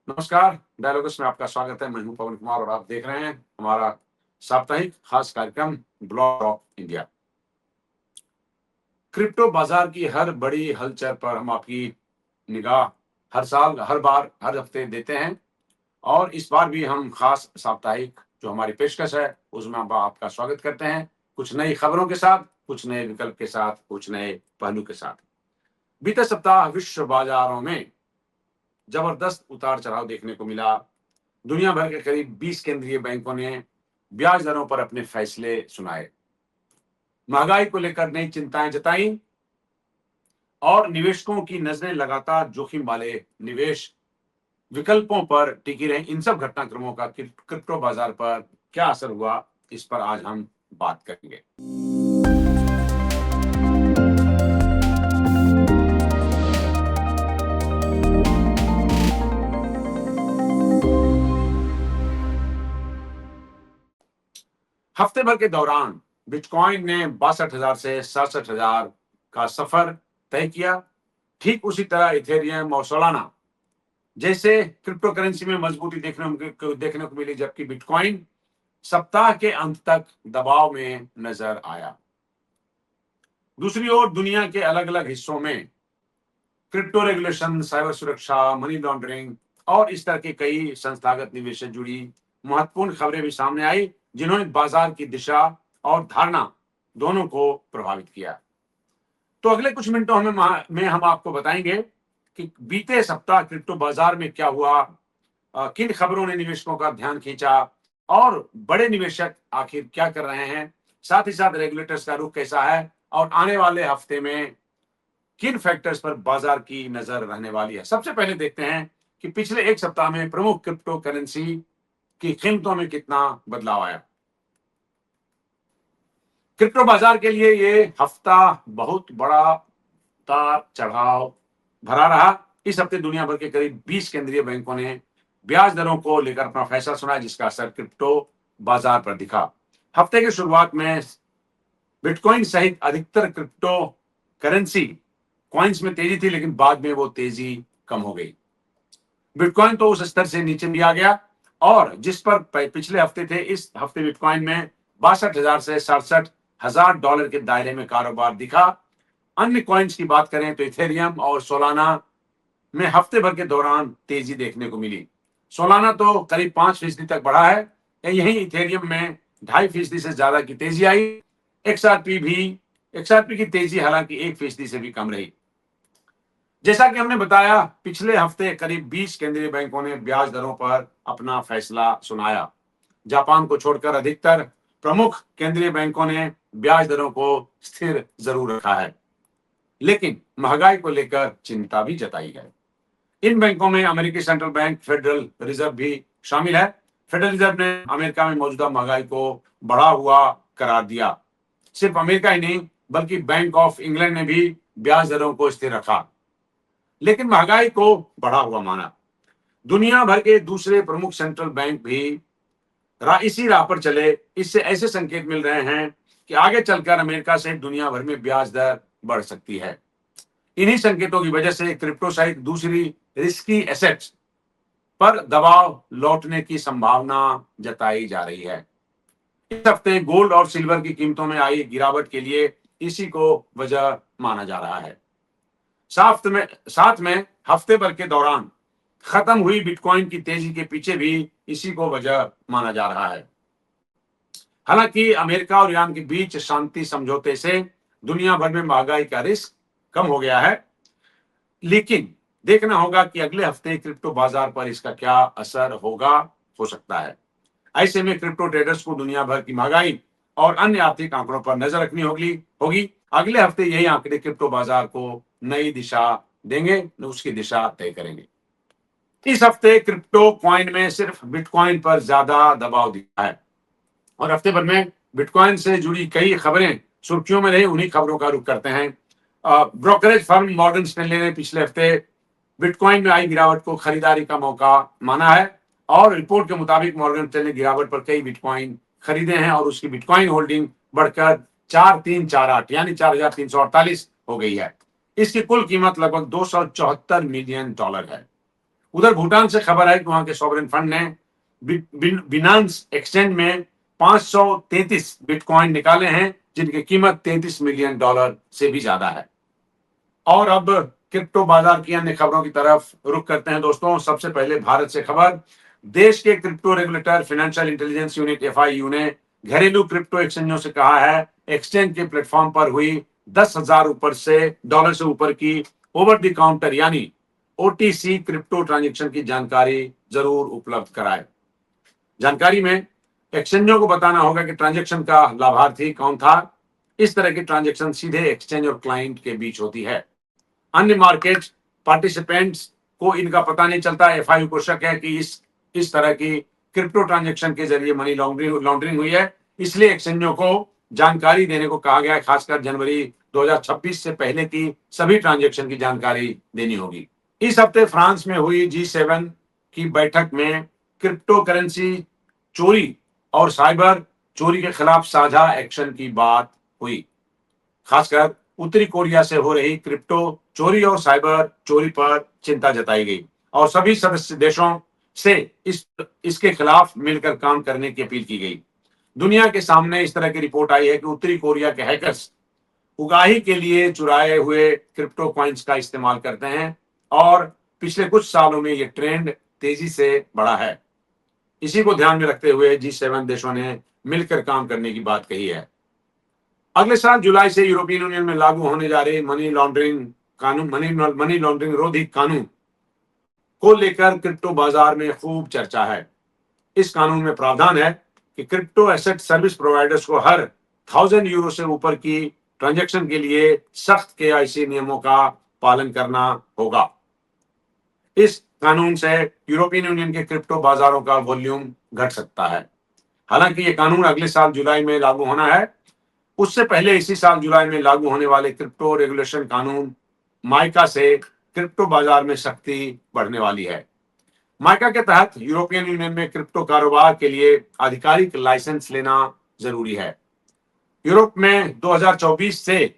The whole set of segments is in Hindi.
नमस्कार, डायलॉग्स में आपका स्वागत है। मैं हूं पवन कुमार और आप देख रहे हैं हमारा साप्ताहिक खास कार्यक्रम ब्लॉग ऑफ इंडिया। क्रिप्टो बाजार की हर बड़ी हलचल पर हम आपकी निगाह हर साल, हर बार, हर हफ्ते देते हैं और इस बार भी हम खास साप्ताहिक जो हमारी पेशकश है, उसमें हम आपका स्वागत करते हैं। कुछ नई खबरों के साथ, कुछ नए विकल्प के साथ, कुछ नए पहलू के साथ। बीते सप्ताह विश्व बाजारों में जबरदस्त उतार चढ़ाव देखने को मिला। दुनिया भर के करीब 20 केंद्रीय बैंकों ने ब्याज दरों पर अपने फैसले सुनाए, महंगाई को लेकर नई चिंताएं जताई और निवेशकों की नजरें लगातार जोखिम वाले निवेश विकल्पों पर टिकी रही। इन सब घटनाक्रमों का क्रिप्टो बाजार पर क्या असर हुआ, इस पर आज हम बात करेंगे। हफ्ते भर के दौरान बिटकॉइन ने 62,000 से 67,000 का सफर तय किया। ठीक उसी तरह इथेरियम और सोलाना जैसे क्रिप्टो करेंसी में मजबूती देखने को मिली, जबकि बिटकॉइन सप्ताह के अंत तक दबाव में नजर आया। दूसरी ओर दुनिया के अलग अलग हिस्सों में क्रिप्टो रेगुलेशन, साइबर सुरक्षा, मनी लॉन्ड्रिंग और इस तरह के कई संस्थागत निवेश से जुड़ी महत्वपूर्ण खबरें भी सामने आई, जिन्होंने बाजार की दिशा और धारणा दोनों को प्रभावित किया। तो अगले कुछ मिनटों में हम आपको बताएंगे कि बीते सप्ताह क्रिप्टो बाजार में क्या हुआ, किन खबरों ने निवेशकों का ध्यान खींचा और बड़े निवेशक आखिर क्या कर रहे हैं। साथ ही साथ रेगुलेटर्स का रुख कैसा है और आने वाले हफ्ते में किन फैक्टर्स पर बाजार की नजर रहने वाली है। सबसे पहले देखते हैं कि पिछले एक सप्ताह में प्रमुख क्रिप्टो करेंसी की कीमतों में कितना बदलाव आया। क्रिप्टो बाजार के लिए ये हफ्ता बहुत बड़ा उतार चढ़ाव भरा रहा। इस हफ्ते दुनिया भर के करीब 20 केंद्रीय बैंकों ने ब्याज दरों को लेकर अपना फैसला सुनाया, जिसका असर क्रिप्टो बाजार पर दिखा। हफ्ते की शुरुआत में बिटकॉइन सहित अधिकतर क्रिप्टो करेंसी कॉइन्स में तेजी थी, लेकिन बाद में वो तेजी कम हो गई। बिटकॉइन तो उस स्तर से नीचे भी आ गया और जिस पर पिछले हफ्ते थे, इस हफ्ते बिटकॉइन में 62,000 से 67,000 डॉलर के दायरे में कारोबार दिखा। अन्य कॉइन्स की बात करें तो इथेरियम और सोलाना में हफ्ते भर के दौरान तेजी देखने को मिली। सोलाना तो करीब 5% तक बढ़ा है। यही इथेरियम में 2.5% से ज्यादा की तेजी आई। एक्सआरपी की तेजी हालांकि 1% से भी कम रही। जैसा कि हमने बताया, पिछले हफ्ते करीब 20 केंद्रीय बैंकों ने ब्याज दरों पर अपना फैसला सुनाया। जापान को छोड़कर अधिकतर प्रमुख केंद्रीय बैंकों ने ब्याज दरों को स्थिर जरूर रखा है, लेकिन महंगाई को लेकर चिंता भी जताई है। इन बैंकों में अमेरिकी सेंट्रल बैंक, फेडरल रिजर्व भी शामिल है। फेडरल रिजर्व ने अमेरिका में मौजूदा महंगाई को बढ़ा हुआ करार दिया। सिर्फ अमेरिका ही नहीं, बल्कि बैंक ऑफ इंग्लैंड ने भी ब्याज दरों को स्थिर रखा, लेकिन महंगाई को बढ़ा हुआ माना। दुनिया भर के दूसरे प्रमुख सेंट्रल बैंक भी इसी राह पर चले। इससे ऐसे संकेत मिल रहे हैं कि आगे चलकर अमेरिका सहित दुनिया भर में ब्याज दर बढ़ सकती है। इन्हीं संकेतों की वजह से क्रिप्टो सहित दूसरी रिस्की एसेट्स पर दबाव लौटने की संभावना जताई जा रही है। इस हफ्ते गोल्ड और सिल्वर की कीमतों में आई गिरावट के लिए इसी को वजह माना जा रहा है। साथ में हफ्ते भर के दौरान खत्म हुई बिटकॉइन की तेजी के पीछे भी इसी को वजह माना जा रहा है। हालांकि अमेरिका और ईरान के बीच शांति समझौते से दुनिया भर में महंगाई का रिस्क कम हो गया है, लेकिन देखना होगा कि अगले हफ्ते क्रिप्टो बाजार पर इसका क्या असर हो सकता है। ऐसे में क्रिप्टो ट्रेडर्स को दुनिया भर की महंगाई और अन्य आर्थिक आंकड़ों पर नजर रखनी होगी। अगले हफ्ते यही आंकड़े क्रिप्टो बाजार को नई दिशा देंगे, उसकी दिशा तय करेंगे। इस हफ्ते क्रिप्टो कॉइन में सिर्फ बिटकॉइन पर ज्यादा दबाव दिखा है और हफ्ते भर में बिटकॉइन से जुड़ी कई खबरें सुर्खियों में रही। उन्हीं खबरों का रुख करते हैं। ब्रोकरेज फर्म मॉर्गन स्टैनली ने पिछले हफ्ते बिटकॉइन में आई गिरावट को खरीदारी का मौका माना है और रिपोर्ट के मुताबिक मॉर्गन स्टैनली गिरावट पर कई बिटकॉइन खरीदे हैं और उसकी बिटकॉइन होल्डिंग बढ़कर 4,348 यानी 4,348 हो गई है। इसकी कुल कीमत लगभग $274 मिलियन है। उधर भूटान से खबर है कि वहां के सॉवरेन फंड ने बिनांस एक्सचेंज में 533 बिटकॉइन निकाले हैं, जिनकी कीमत $33 मिलियन से भी ज्यादा है। और अब क्रिप्टो बाजार की अन्य खबरों की तरफ रुख करते हैं दोस्तों। सबसे पहले भारत से खबर। देश के crypto regulator financial intelligence unit FIU ने घरेलू क्रिप्टो एक्सचेंजों से कहा है, एक्सचेंज के प्लेटफॉर्म पर हुई 10,000 डॉलर से ऊपर की ओवर द काउंटर यानी ओटीसी क्रिप्टो ट्रांजेक्शन की जानकारी जरूर उपलब्ध कराए। जानकारी में एक्सचेंजों को बताना होगा कि ट्रांजेक्शन का लाभार्थी कौन था। इस तरह की ट्रांजेक्शन सीधे एक्सचेंज और क्लाइंट के बीच होती है। अन्य मार्केट पार्टिसिपेंट्स को इनका पता नहीं चलता। एफआईयू को शक है कि इस तरह की क्रिप्टो ट्रांजेक्शन के जरिए मनी लॉन्ड्रिंग हुई है, इसलिए एक्सचेंजों को जानकारी देने को कहा गया है। खासकर जनवरी 2026 से पहले की सभी ट्रांजेक्शन की जानकारी देनी होगी। इस हफ्ते फ्रांस में हुई G7 की बैठक में क्रिप्टो करेंसी चोरी और साइबर चोरी के खिलाफ साझा एक्शन की बात हुई। खासकर उत्तरी कोरिया से हो रही क्रिप्टो चोरी और साइबर चोरी पर चिंता जताई गई और सभी सदस्य देशों से इसके खिलाफ मिलकर काम करने की अपील की गई। दुनिया के सामने इस तरह की रिपोर्ट आई है कि उत्तरी कोरिया के हैकर्स उगाही के लिए चुराए हुए क्रिप्टो कॉइन्स का इस्तेमाल करते हैं और पिछले कुछ सालों में यह ट्रेंड तेजी से बढ़ा है। इसी को ध्यान में रखते हुए G7 देशों ने मिलकर काम करने की बात कही है। अगले साल जुलाई से यूरोपियन यूनियन में लागू होने जा रहे मनी लॉन्ड्रिंग रोधी कानून को लेकर क्रिप्टो बाजार में खूब चर्चा है। इस कानून में प्रावधान है कि क्रिप्टो एसेट सर्विस प्रोवाइडर्स को हर 1,000 यूरो से ऊपर की ट्रांजैक्शन के लिए सख्त केवाईसी नियमों का पालन करना होगा। इस कानून से यूरोपियन यूनियन के क्रिप्टो बाजारों का वॉल्यूम घट सकता है। हालांकि यह कानून अगले साल जुलाई में लागू होना है। उससे पहले इसी साल जुलाई में लागू होने वाले क्रिप्टो रेगुलेशन कानून माइका से क्रिप्टो बाजार में सख्ती बढ़ने वाली है। माइका के तहत यूरोपियन यूनियन में क्रिप्टो कारोबार के लिए आधिकारिक लाइसेंस लेना जरूरी है। यूरोप में 2024 से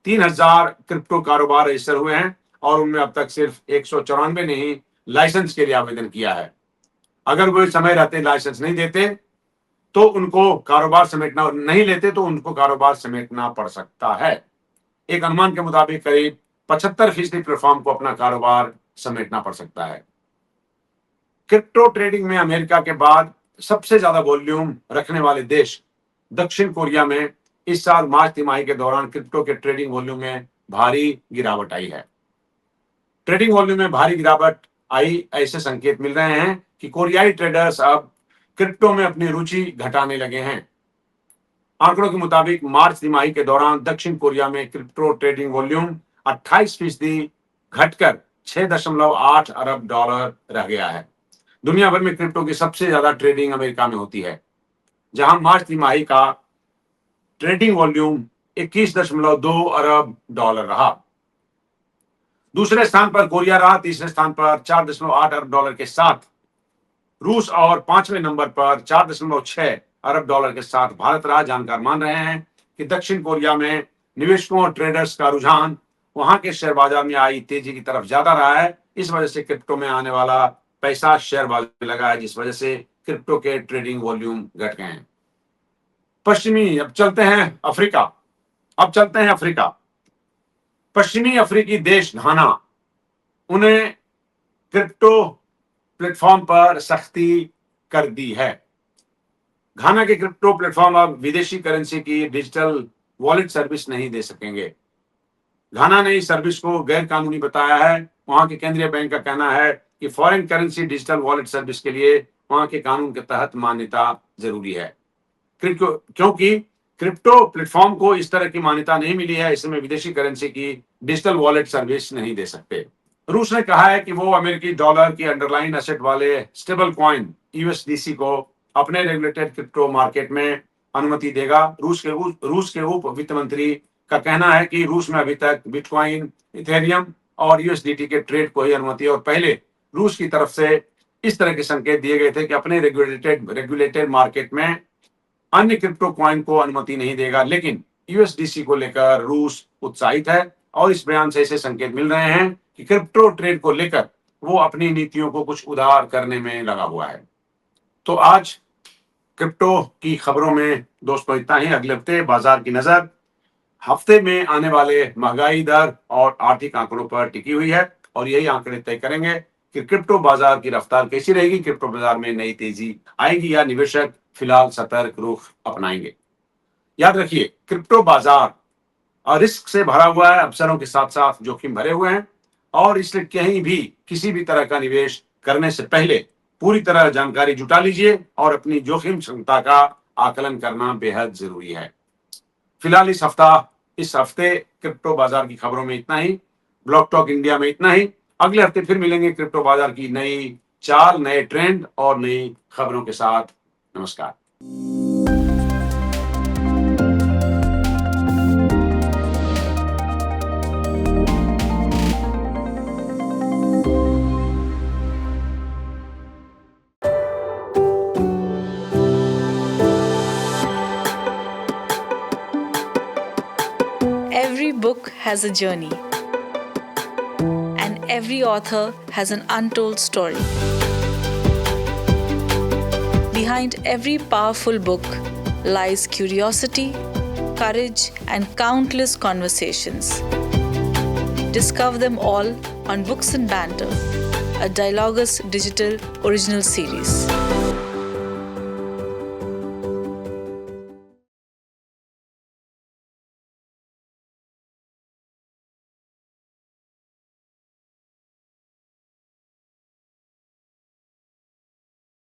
3,000 क्रिप्टो कारोबार रजिस्टर हुए हैं और उनमें अब तक सिर्फ 194 ने ही लाइसेंस के लिए आवेदन किया है। अगर वो समय रहते लाइसेंस नहीं देते तो उनको कारोबार समेटना पड़ सकता है। एक अनुमान के मुताबिक करीब 75% प्लेटफॉर्म को अपना कारोबार समेटना पड़ सकता है। क्रिप्टो ट्रेडिंग में अमेरिका के बाद सबसे ज्यादा वॉल्यूम रखने वाले देश दक्षिण कोरिया में इस साल मार्च तिमाही के दौरान क्रिप्टो के ट्रेडिंग वॉल्यूम में भारी गिरावट आई है। ट्रेडिंग वॉल्यूम में भारी गिरावट आई, ऐसे संकेत मिल रहे हैं कि कोरियाई ट्रेडर्स अब क्रिप्टो में अपनी रुचि घटाने लगे हैं। आंकड़ों के मुताबिक मार्च तिमाही के दौरान दक्षिण कोरिया में क्रिप्टो ट्रेडिंग वॉल्यूम 28% घटकर $6.8 अरब रह गया है। दुनिया भर में क्रिप्टो की सबसे ज्यादा ट्रेडिंग अमेरिका में होती है, जहां मार्च तिमाही का ट्रेडिंग वॉल्यूम $21.2 अरब रहा। दूसरे स्थान पर कोरिया रहा। तीसरे स्थान पर $4.8 अरब के साथ रूस और पांचवें नंबर पर $4.6 अरब के साथ भारत रहा। जानकार मान रहे हैं कि दक्षिण कोरिया में निवेशकों और ट्रेडर्स का रुझान वहां के शेयर बाजार में आई तेजी की तरफ ज्यादा रहा है। इस वजह से क्रिप्टो में आने वाला पैसा शेयर बाजार में लगा है, जिस वजह से क्रिप्टो के ट्रेडिंग वॉल्यूम घट गए हैं। अब चलते हैं अफ्रीका। पश्चिमी अफ्रीकी देश घाना, उन्हें क्रिप्टो प्लेटफॉर्म पर सख्ती कर दी है। घाना के क्रिप्टो प्लेटफॉर्म अब विदेशी करेंसी की डिजिटल वॉलेट सर्विस नहीं दे सकेंगे। घाना ने इस सर्विस को गैर कानूनी बताया है। वहां के केंद्रीय बैंक का कहना है कि foreign currency digital wallet service के लिए वहां के कानून के तहत मान्यता जरूरी है। क्योंकि क्रिप्टो प्लेटफॉर्म को इस तरह की मान्यता नहीं मिली है, इसमें विदेशी करेंसी की डिजिटल वॉलेट सर्विस नहीं दे सकते। रूस ने कहा है कि वो अमेरिकी डॉलर की अंडरलाइन एसेट वाले स्टेबल कॉइन यूएसडीसी को अपने रेगुलेटेड क्रिप्टो मार्केट में अनुमति देगा। रूस के उप वित्त मंत्री का कहना है कि रूस में अभी तक बिटकॉइन, इथेरियम और यूएसडीटी के ट्रेड को ही अनुमति है और पहले रूस की तरफ से इस तरह के संकेत दिए गए थे कि अपने रेगुलेटेड मार्केट में अन्य क्रिप्टो कॉइन को अनुमति नहीं देगा। लेकिन यूएसडीसी को लेकर रूस उत्साहित है और इस बयान से ऐसे संकेत मिल रहे हैं कि क्रिप्टो ट्रेड को लेकर वो अपनी नीतियों को कुछ उदार करने में लगा हुआ है। तो आज क्रिप्टो की खबरों में दोस्तों इतना ही। अगले हफ्ते बाजार की नजर हफ्ते में आने वाले महंगाई दर और आर्थिक आंकड़ों पर टिकी हुई है और यही आंकड़े तय करेंगे कि क्रिप्टो बाजार की रफ्तार कैसी रहेगी, क्रिप्टो बाजार में नई तेजी आएगी या निवेशक फिलहाल सतर्क रुख अपनाएंगे। याद रखिए, क्रिप्टो बाजार रिस्क से भरा हुआ है, अवसरों के साथ साथ जोखिम भरे हुए हैं और इसलिए कहीं भी किसी भी तरह का निवेश करने से पहले पूरी तरह जानकारी जुटा लीजिए और अपनी जोखिम क्षमता का आकलन करना बेहद जरूरी है। फिलहाल इस हफ्ते क्रिप्टो बाजार की खबरों में इतना ही, ब्लॉक टॉक इंडिया में इतना ही। अगले हफ्ते फिर मिलेंगे क्रिप्टो बाजार की नई चाल, नए ट्रेंड और नई खबरों के साथ। नमस्कार। Every book has a journey, and every author has an untold story. Behind every powerful book lies curiosity, courage, and countless conversations. Discover them all on Books and Banter, a Dialogus Digital original series.